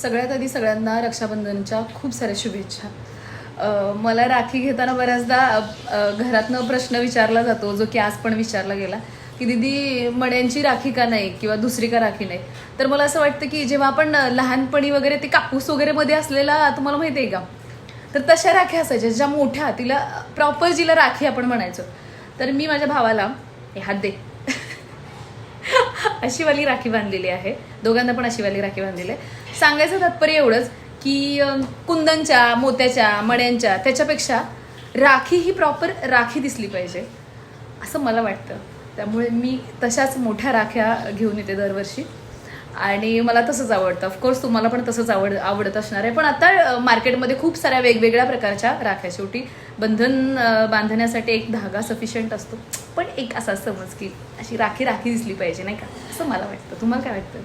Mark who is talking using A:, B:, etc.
A: सगळ्यात आधी सगळ्यांना रक्षाबंधनच्या खूप साऱ्या शुभेच्छा. मला राखी घेताना बऱ्याचदा घरातनं प्रश्न विचारला जातो, जो की आज पण विचारला गेला, की दीदी मण्यांची राखी का नाही किंवा दुसरी का राखी नाही. तर मला असं वाटतं की जेव्हा आपण लहानपणी वगैरे ते कापूस वगैरे मध्ये असलेला तुम्हाला माहिती आहे का, तर तशा राख्या असायच्या ज्या मोठ्या, तिला प्रॉपर जिला राखी आपण म्हणायचो. तर मी माझ्या भावाला हात दे अशीवाली राखी बांधलेली आहे, दोघांना पण अशीवाली राखी बांधलेली आहे. सांगायचं तात्पर्य एवढंच की कुंदनच्या, मोत्याच्या, मण्यांच्या त्याच्यापेक्षा राखी ही प्रॉपर राखी दिसली पाहिजे असं मला वाटतं. त्यामुळे मी तशाच मोठ्या राख्या घेऊन येते दरवर्षी आणि मला तसंच आवडतं. ऑफकोर्स तुम्हाला पण तसंच आवडत असणार आहे. पण आता मार्केटमध्ये खूप साऱ्या वेगवेगळ्या प्रकारच्या राख्या, शेवटी बंधन बांधण्यासाठी एक धागा सफिशियंट असतो, पण एक असा समज की अशी राखी दिसली पाहिजे नाही का, असं मला वाटतं. तुम्हाला काय वाटतं?